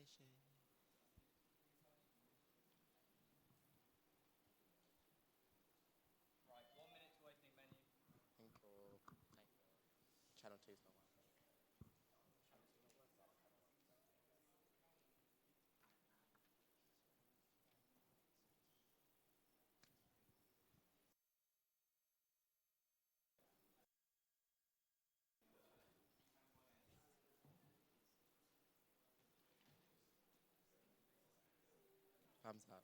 Aisha. Right, 1 minute to opening menu. Channel 2's not working. Thumbs up.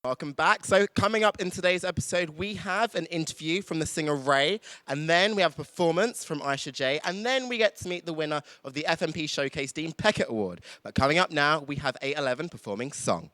Welcome back. So coming up in today's episode, we have an interview from the singer RAYE, and then we have a performance from Aisha J, and then we get to meet the winner of the FMP Showcase Dean Peckett Award. But coming up now, we have 811 performing Song.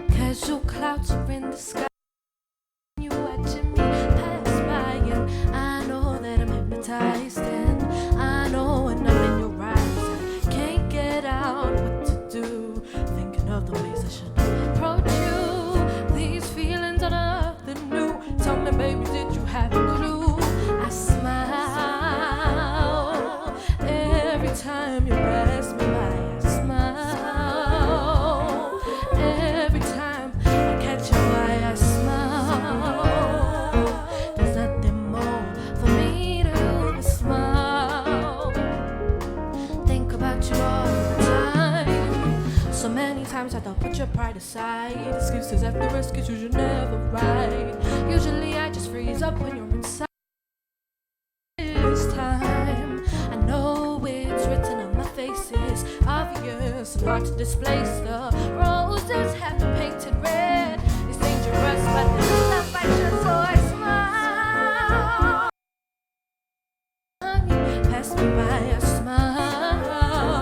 Casual clouds are in the sky. You watching me pass by, and I know that I'm hypnotized, and I know when I'm in your eyes, I can't get out what to do. Thinking of the ways I should approach you. These feelings are nothing new. Tell me, baby, did you have a clue? I smile every time you pass me by. I smile every time I catch your eye. I smile. There's nothing more for me to do but smile. Think about you all the time. So many times I thought put your pride aside. Excuses after excuses you should never write. Usually I just freeze up when you're inside. This time I know it's written on my face. It's obvious and hard to displace. The roses have been painted red. It's dangerous, but this is not fiction, so I smile. You pass me by, I smile.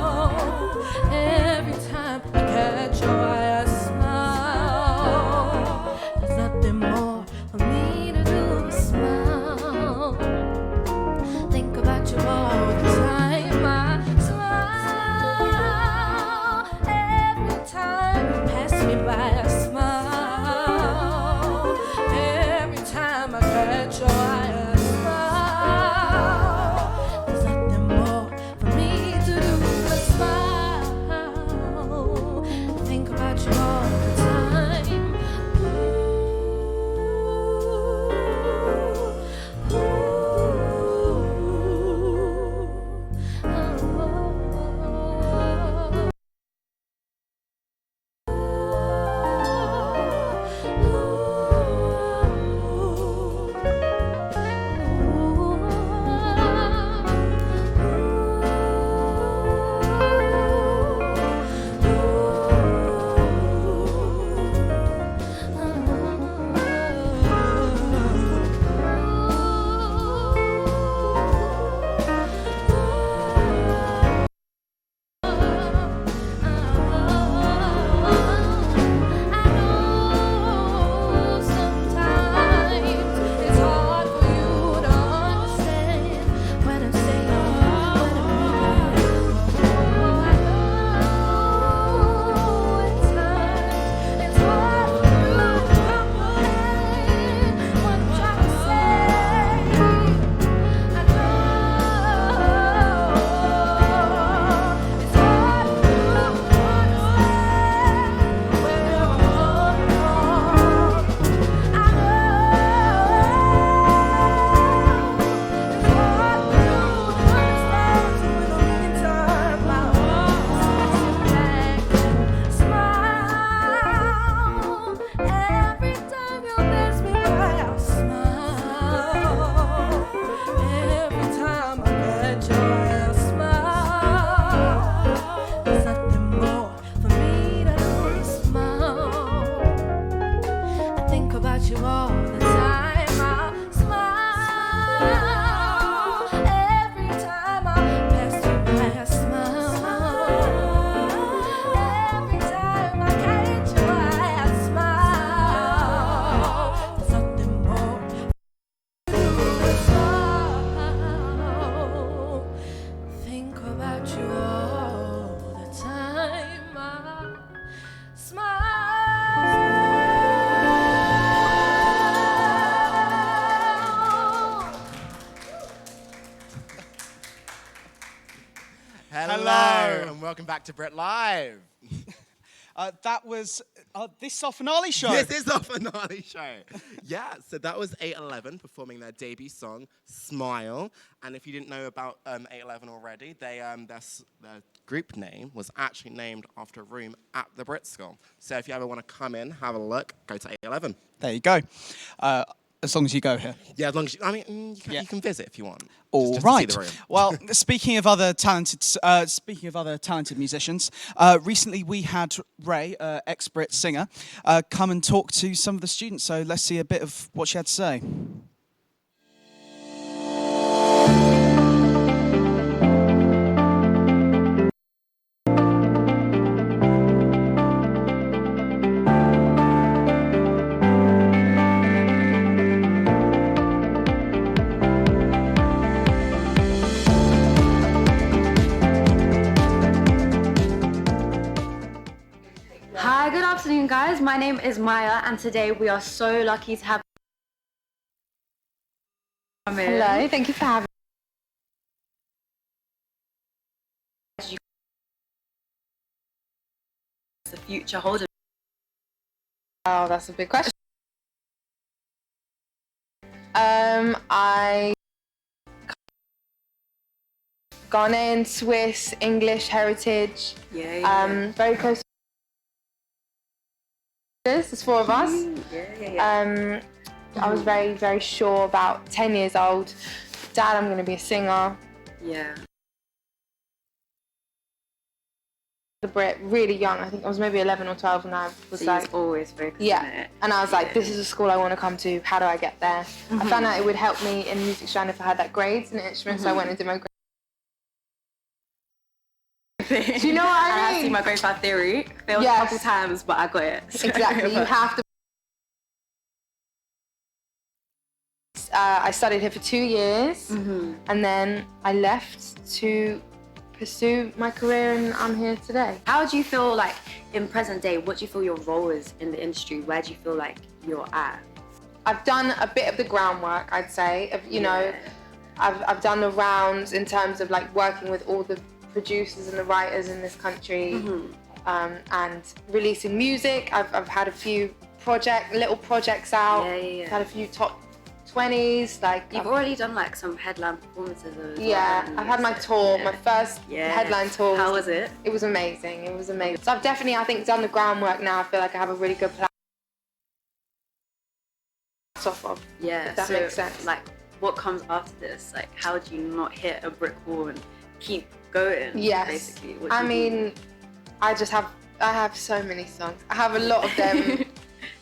Every time I catch your eye, I smile. There's nothing more for me to do but smile. Think about you all the time. I smile every time you pass me by. I smile. Hello, and welcome back to Brit Live. That was this our finale show. This is our finale show. Yeah, so that was 811 performing their debut song, Smile. And if you didn't know about 811 already, their group name was actually named after a room at the Brit School. So if you ever want to come in, have a look, go to 811. There you go. As long as you go here. Yeah, as long as you can visit if you want. All just right. To see the room. Well, speaking of other talented musicians, recently we had RAYE, ex-BRIT singer, come and talk to some of the students. So let's see a bit of what she had to say. Hi, good afternoon guys. My name is Maya and today we are so lucky to have Hello, thank you for having me. The future holder. Oh, that's a big question. I Ghanaian, Swiss, English heritage. Yeah. Very close. There's four of us. I was very, very sure about 10 years old. Dad, I'm going to be a singer. Yeah. The Brit, really young. I think I was maybe 11 or 12 when I was So like, always focused on yeah. it. And I was like, this is a school I want to come to. How do I get there? I found out it would help me in music strand if I had that grades in instruments. So I went and did my grades. Do you know what I mean? I had to see my grade 5 theory. Failed Yes. a couple times, but I got it. Exactly. You have to. I studied here for 2 years, and then I left to pursue my career, and I'm here today. How do you feel like in present day, what do you feel your role is in the industry? Where do you feel like you're at? I've done a bit of the groundwork, I'd say. Of, you know, I've done the rounds in terms of like working with all the producers and the writers in this country, and releasing music. I've had a few little projects out. Yeah. Had a few top 20s. Like You've already done like some headline performances as well, yeah, haven't you? I've had my tour, my first headline tour. How was it? It was amazing. It was amazing. So I've definitely, I think, done the groundwork now. I feel like I have a really good plan off of. Yeah, If that so, makes sense. like, what comes after this? Like, how do you not hit a brick wall and keep going? Yes. Basically. What do I you mean, I have so many songs. I have a lot of them.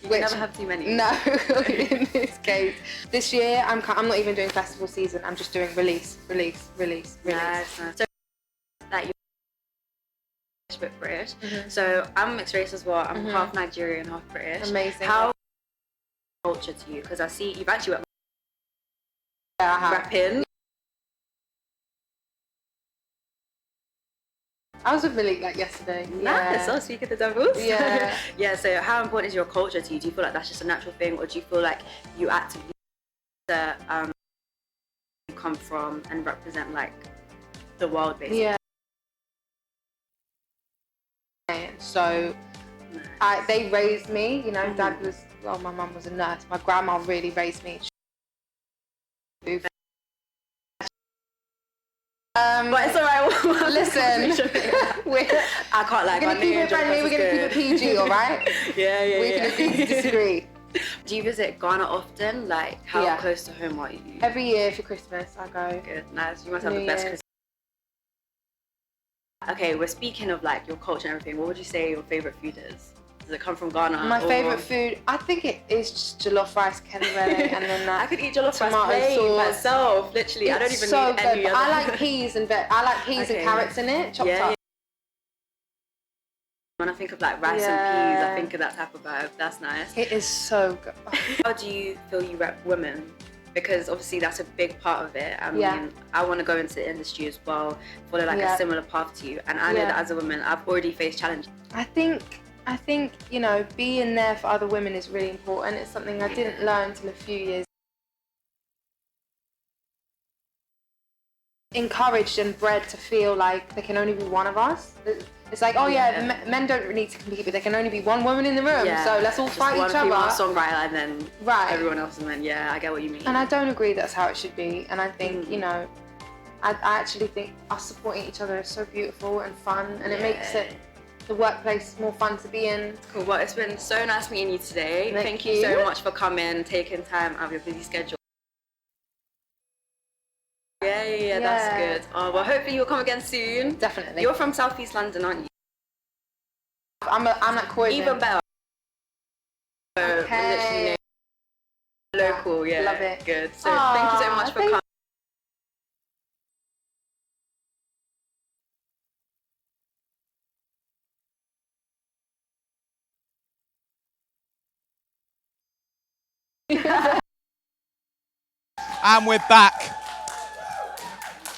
You can never have too many. No, in this case. This year, I'm not even doing festival season. I'm just doing release. Nice. So, like, you're a bit British. So, I'm mixed race as well. I'm half Nigerian, half British. Amazing. How culture to you? Because I see you've actually went Yeah, I have. rapping. I was with Malik like yesterday. Nice. Oh, speak of the devils. Yeah. Yeah. So, how important is your culture to you? Do you feel like that's just a natural thing, or do you feel like you actively you come from and represent like the world, basically? Yeah. So they raised me, you know. Dad was, well, my mum was a nurse. My grandma really raised me. But it's alright. Listen, we're I can't like. gonna keep it friendly. We're gonna keep it PG, all right? Yeah. We can agree to disagree. Do you visit Ghana often? Like, how Yeah. close to home are you? Every year for Christmas, I go. Good, nice. You must have New the best Year's. Christmas. Okay, we're speaking of like your culture and everything. What would you say your favorite food is? Does it come from Ghana? My or- favourite food, I think it is just jollof rice, kelly and then that. I could eat jollof rice tomato plain sauce. myself. Literally, I don't It's even so need any good. other. I like peas and Okay. and carrots in it, chopped Yeah, up. When I think of like rice and peas, I think of that type of vibe. That's nice. It is so good. How do you feel you rep women? Because obviously that's a big part of it. I mean, Yeah. I want to go into the industry as well, follow like Yeah. a similar path to you. And I know Yeah. that as a woman, I've already faced challenges. I think, you know, being there for other women is really important. It's something I didn't learn until a few years encouraged and bred to feel like there can only be one of us. It's like, oh yeah, men don't need to compete, but there can only be one woman in the room. So let's all fight each other. One songwriter and then everyone else, and then I get what you mean. And I don't agree that's how it should be. And I think I actually think us supporting each other is so beautiful and fun, and it makes the workplace more fun to be in. Cool. Well, it's been so nice meeting you today. Thank you so much for coming, taking time out of your busy schedule. Yeah, that's good. Oh, well, hopefully you'll come again soon. Definitely. You're from South East London, aren't you? I'm at Croydon. Even better. Okay. Literally local, yeah. Love it. Good. So thank you so much for coming. And we're back.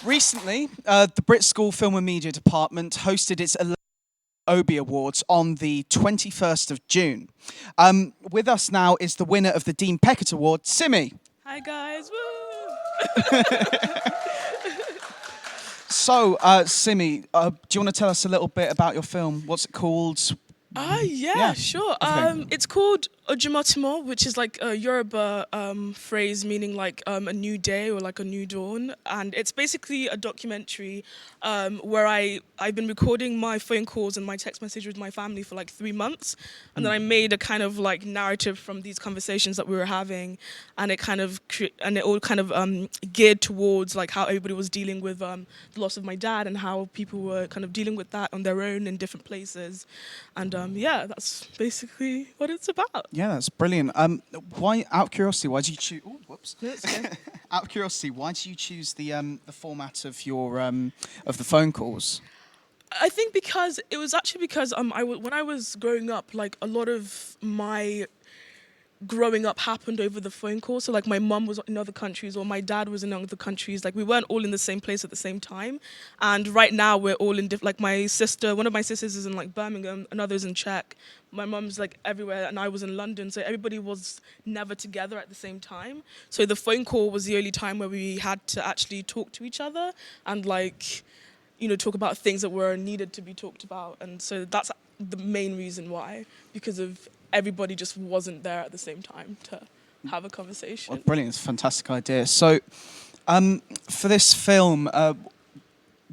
Recently, the Brit School Film and Media Department hosted its 11th Obie Awards on the 21st of June. With us now is the winner of the Dean Peckett Award, Simi. Hi guys. Woo! So, Simi, do you want to tell us a little bit about your film? What's it called? Yeah, sure. Okay. It's called Ojumotimo, which is like a Yoruba phrase meaning like a new day or like a new dawn. And it's basically a documentary where I've been recording my phone calls and my text messages with my family for like 3 months. And then I made a kind of like narrative from these conversations that we were having. And it kind of, all kind of geared towards like how everybody was dealing with the loss of my dad and how people were kind of dealing with that on their own in different places. And that's basically what it's about. Yeah, that's brilliant. Why, out of curiosity, why did you choose? Oh, whoops. Out of curiosity, why did you choose the format of your of the phone calls? I think because it was actually because when I was growing up, like a lot of my growing up happened over the phone call. So like my mum was in other countries or my dad was in other countries. Like we weren't all in the same place at the same time. And right now we're all in like one of my sisters is in like Birmingham, another's in Czech. My mum's like everywhere and I was in London. So everybody was never together at the same time. So the phone call was the only time where we had to actually talk to each other and like, talk about things that were needed to be talked about. And so that's the main reason why, because of everybody just wasn't there at the same time to have a conversation. Oh, brilliant, it's a fantastic idea. So, for this film,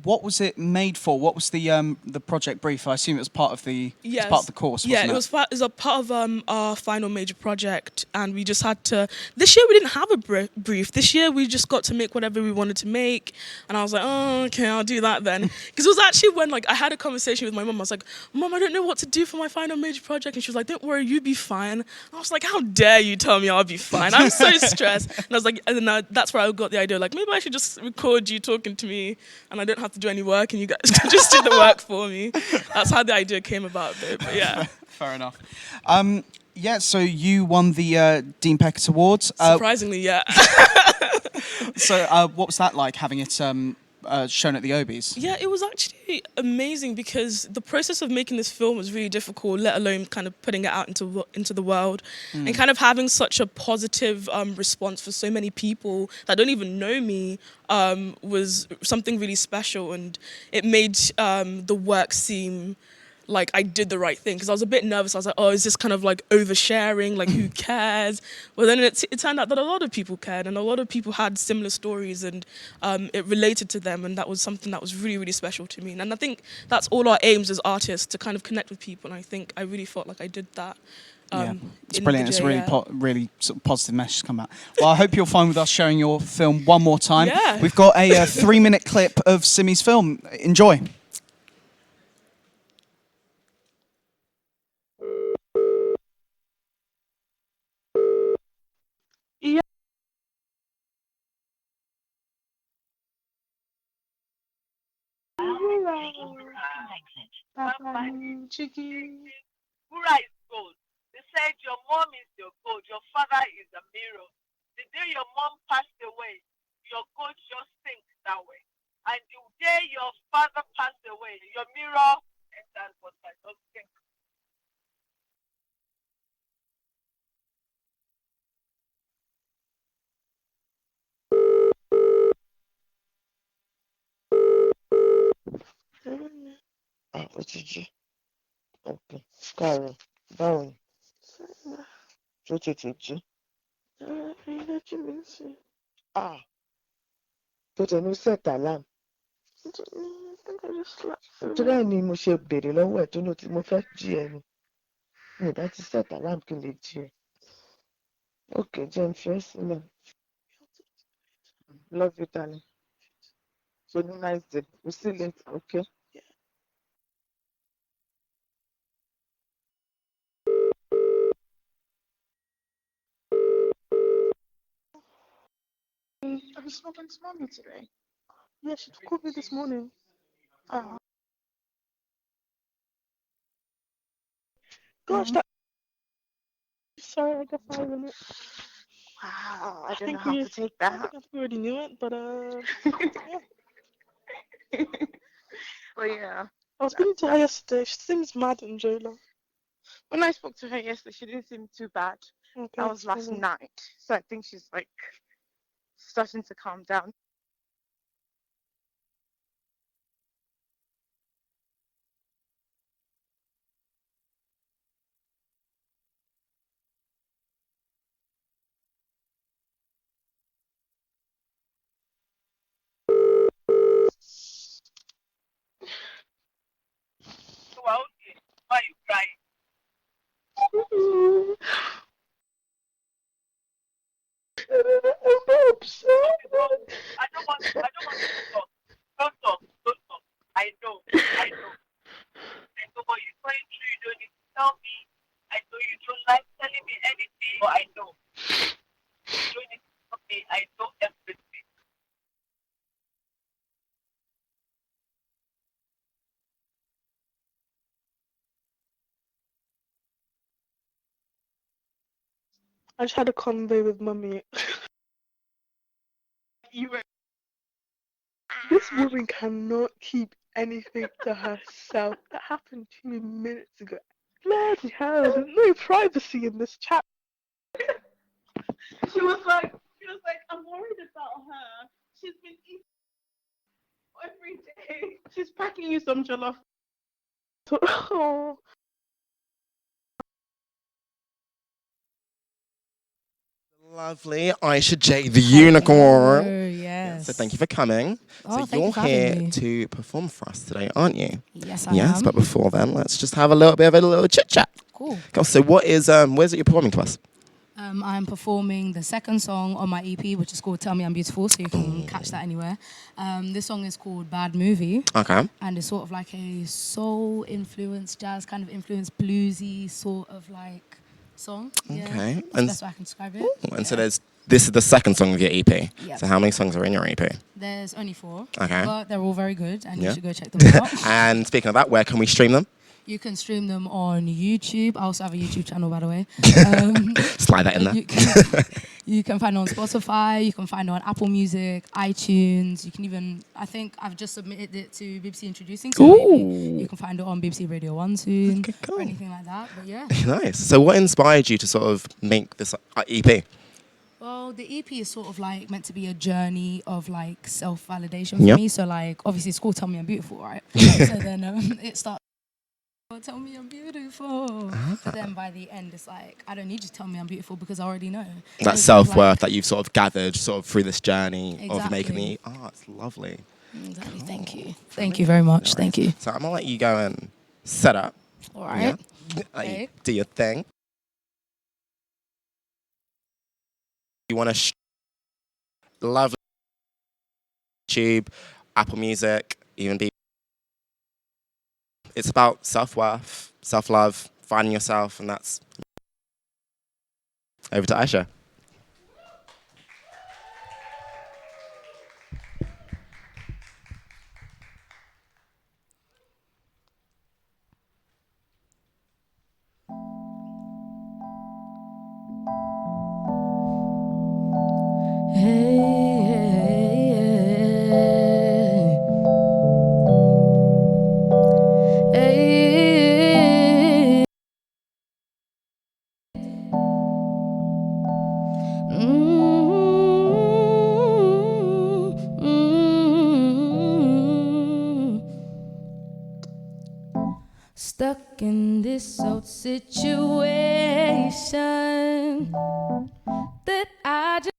what was it made for? What was the project brief? I assume it was part of the part of the course. Wasn't it was a part of our final major project, and we just had to. This year we didn't have a brief. This year we just got to make whatever we wanted to make, and I was like, oh, okay, I'll do that then. Because it was actually when like I had a conversation with my mum. I was like, Mum, I don't know what to do for my final major project, and she was like, don't worry, you'll be fine. I was like, how dare you tell me I'll be fine? I'm so stressed. And I was like, and then that's where I got the idea. Like maybe I should just record you talking to me, and I don't have to do any work and you guys can just do the work for me. That's how the idea came about, but yeah. Fair enough. So you won the Dean Peckett Awards. Surprisingly, yeah. So what was that like, having it shown at the Obies? Yeah, it was actually amazing because the process of making this film was really difficult, let alone kind of putting it out into the world. And kind of having such a positive response for so many people that don't even know me was something really special, and it made the work seem like I did the right thing, because I was a bit nervous. I was like, oh, is this kind of like oversharing? Like, who cares? Well, then it turned out that a lot of people cared, and a lot of people had similar stories, and it related to them, and that was something that was really, really special to me. And I think that's all our aims as artists, to kind of connect with people, and I think I really felt like I did that. It's brilliant. It's a really, really sort of positive message to come out. Well, I hope you're fine with us showing your film one more time. Yeah. We've got a 3-minute clip of Simi's film. Enjoy. Wura is gold. They said your mom is your gold, your father is a mirror. The day your mom passed away, your gold just sinks that way. And the day your father passed away, your mirror enters water. Just sink. ó ti jí. Okay. Káàárọ̀. Báwo ni? Ṣó tètè jí? Ẹyin ló jí mi sí. Tó tẹ̀ ní set alarm. Torí ẹ̀ ni mo ṣe béèrè lọ́wọ́ ẹ̀ tó ló ti mo fẹ́ jí ẹ ni. Mi ò bá ti set alarm kí n lè jí ẹ. Okay, jẹ́ n fi ẹ́ sílẹ̀. Love you, darling. So nice day. We'll see you later, okay? Have you spoken to mommy today? Yeah, she called me this morning. Gosh, that. Sorry, I got 5 minutes. Wow, I didn't know how to take that. I think we already knew it, but yeah. Well, yeah. I was speaking to her yesterday. She seems mad and Jola. When I spoke to her yesterday, she didn't seem too bad. Okay. That was last night, so I think she's like starting to calm down. Well, okay. Why are you crying? I'm upset. I don't want to talk. Don't talk. I know. I know what you're going through. You don't need to tell me. I know you don't like telling me anything, but I know. You don't need to tell me. I know everything. I just had a convo with mummy. This woman cannot keep anything to herself. That happened 2 minutes ago. Bloody hell, there's no privacy in this chat. She was like, I'm worried about her. She's been eating every day. She's packing you some jollof. Oh. Lovely Aisha J, the unicorn. Yes. So thank you for coming. Oh, so thank you're you for having here me. to perform for us today, aren't you? Yes, I Yes, am. but before then, let's just have a little bit of a little chit chat. Cool. So what is where's it you're performing to us? I'm performing the second song on my EP, which is called Tell Me I'm Beautiful, so you can catch that anywhere. This song is called Bad Movie. Okay. And it's sort of like a soul influenced, jazz kind of influenced, bluesy sort of like song. Yeah. Okay. That's the best way I can describe it. And so this is the second song of your EP. Yep. So how many songs are in your EP? There's only 4. Okay. But they're all very good, and you should go check them out. And speaking of that, where can we stream them? You can stream them on YouTube. I also have a YouTube channel, by the way. Slide that in there. You can find it on Spotify. You can find it on Apple Music, iTunes. You can even, I think I've just submitted it to BBC Introducing, so maybe you can find it on BBC Radio 1 soon, Okay, cool. or anything like that. But yeah. Nice. So what inspired you to sort of make this EP? Well, the EP is sort of like meant to be a journey of like self-validation for me. So like, obviously it's called Tell Me I'm Beautiful, right? So then it starts. Tell me I'm beautiful. But then by the end, it's like, I don't need you to tell me I'm beautiful because I already know. That self-worth that you've sort of gathered sort of through this journey of making Exactly. the art. It's lovely. Exactly. Cool. Thank you. Thank you very much. Thank you. So I'm going to let you go and set up. All right. Yeah. Okay. Do your thing. You want to love YouTube, Apple Music, even be. It's about self-worth, self-love, finding yourself, and that's over to Aisha. Stuck in this old situation that I just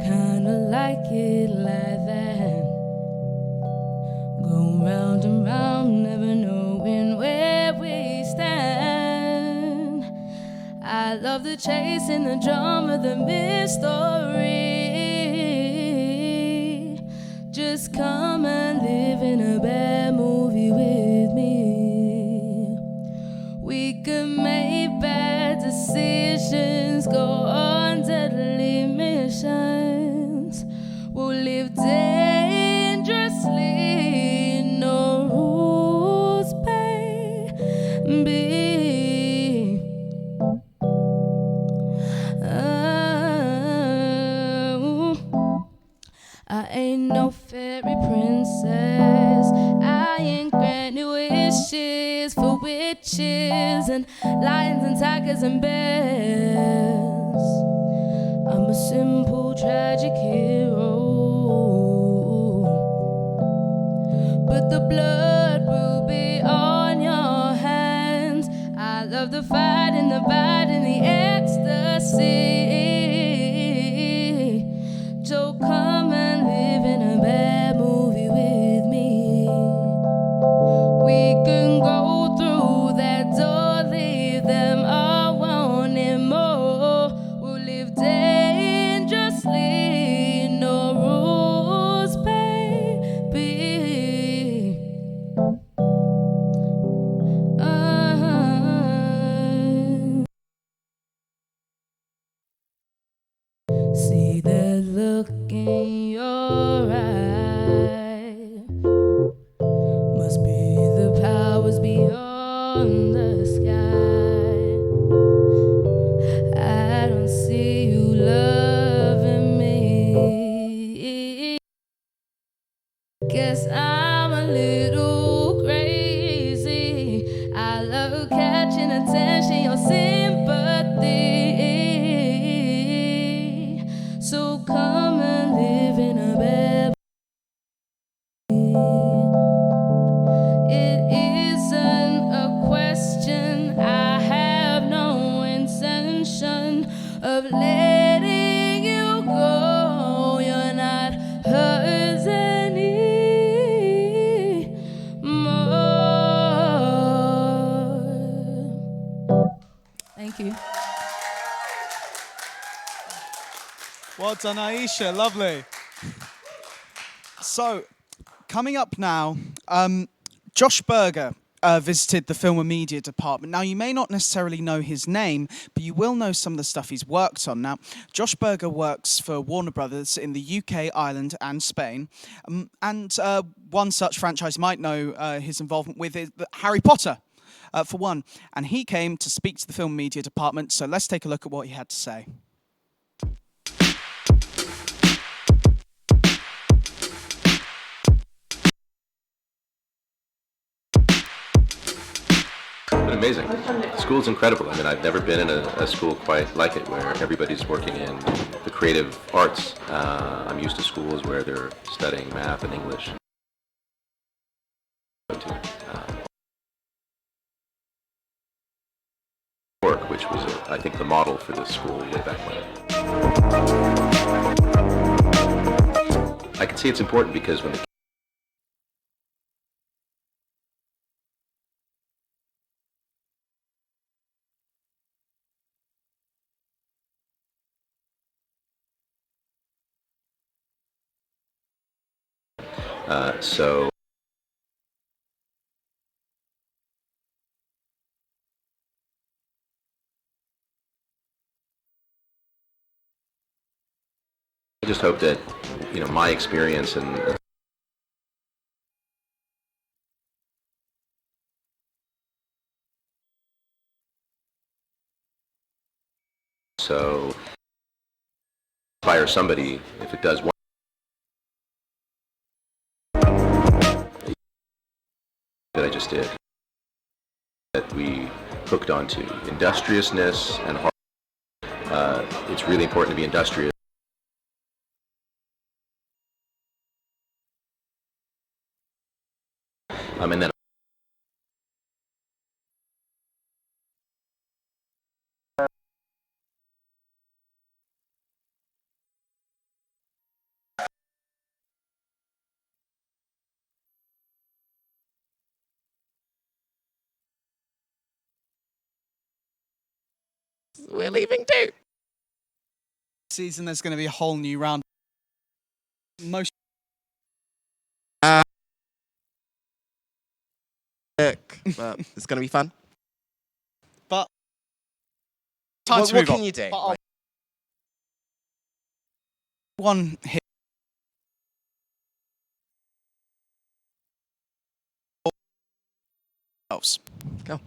kinda like it like that. Go round and round, never knowing where we stand. I love the chase and the drama, the mystery. Just come and live in a bad movie with me. We could make bad decisions, go on deadly missions. We'll live dangerously, no rules, baby. I ain't no fairy princess. I ain't granting wishes for witches and lions and tigers and bears. I'm a simple tragic hero, but the blood will be on your hands. I love the fight and the bite and the ecstasy. So come and live in a bad movie with me. We can go through that door, leave them all wanting more. We'll live dangerously, no rules, baby. See that look in your eye. Must be the powers beyond the sky. I don't see you loving me. Guess I'm a little crazy. I love catching attention, your sympathy. So come and live in a bed. It isn't a question. I have no intention of letting you go. You're not hers anymore. Thank you. Well done, Aisha. Lovely. So, coming up now, Josh Berger visited the Film and Media Department. Now, you may not necessarily know his name, but you will know some of the stuff he's worked on. Now, Josh Berger works for Warner Brothers in the UK, Ireland, and Spain. And one such franchise you might know his involvement with is Harry Potter, for one. And he came to speak to the Film and Media Department, so let's take a look at what he had to say. Amazing. The school's incredible. I mean, I've never been in a school quite like it, where everybody's working in the creative arts. I'm used to schools where they're studying math and English. Work, which was, I think, the model for this school way back when. I can see it's important because when the so I just hope that, you know, my experience and so inspire somebody if it does one that I just did, that we hooked onto industriousness and hard. It's really important to be industrious. And then We're leaving too. Season, there's going to be a whole new round. Most But it's going to be fun. but time What, to what move can on. you do? But Like, one hit. go.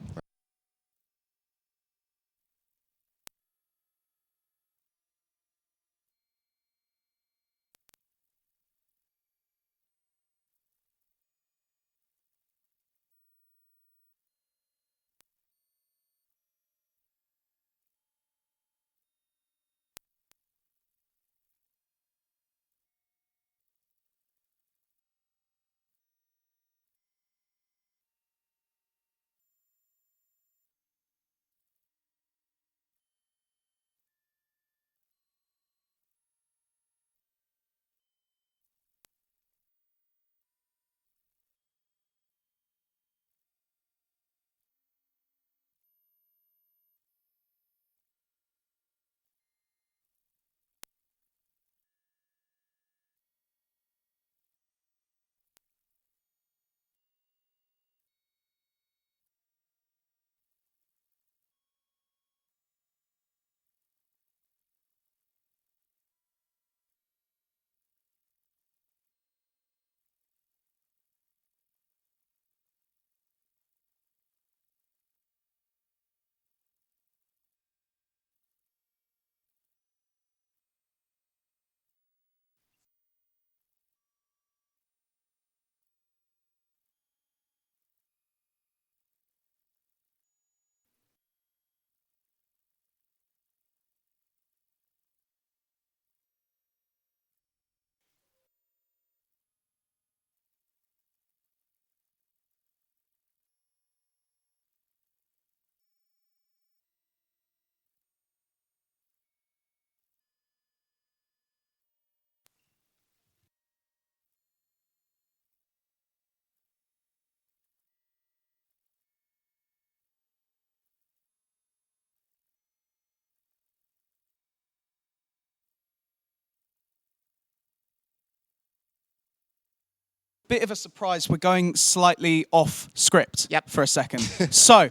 Bit of a surprise. We're going slightly off script Yep. for a second. So,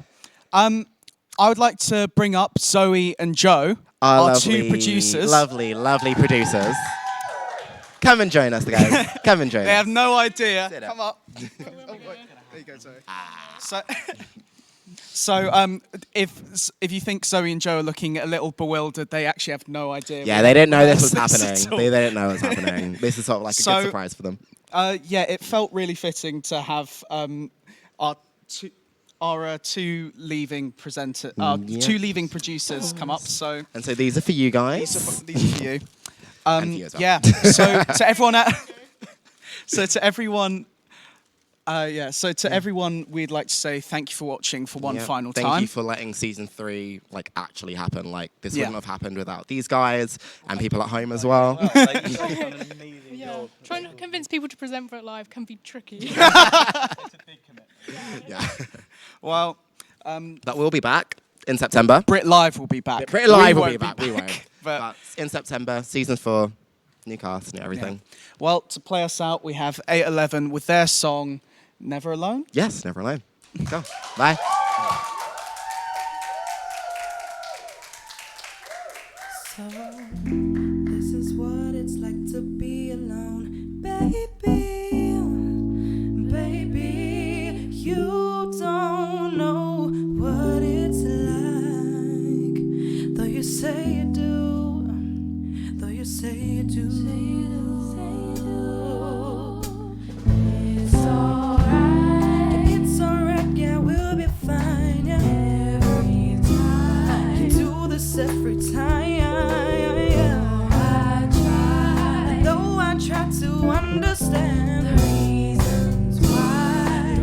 I would like to bring up Zoe and Joe, our lovely, two producers. Lovely producers. Come and join us, guys. Come and join They have us. no idea. Sit Come down. up. Oh, wait. There you go, Zoe. So, if you think Zoe and Joe are looking a little bewildered, they actually have no idea. Yeah, they didn't know this was at happening. all. They didn't know it was happening. This is sort of like a So- good surprise for them. Yeah, it felt really fitting to have our two leaving Yeah. two leaving producers come up. So And so these are for you guys. these are for you. And for you as well. Yeah. So to everyone, everyone, we'd like to say thank you for watching for one Yeah. final Thank time. you for letting season 3 like actually happen. Like this Yeah. wouldn't have happened without these guys and people at home as well. Yeah. Trying to convince people to present for it live can be tricky. Yeah. Well, But we'll be back in September. Brit Live will be back. Pretty Live We will be won't back. We won't. But But in September, season 4, new cast, new everything. well, to play us out, we have 811 with their song "Never Alone." Yes, never alone. Go. Bye. So, this is what it's like to be alone, baby. Baby, you don't know what it's like. Though you say you do, though you say you do. It's alright. It's alright, yeah, we'll be fine, yeah. Every time. You do this every time. Though I try to understand the reasons why.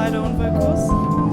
provide her own vocals.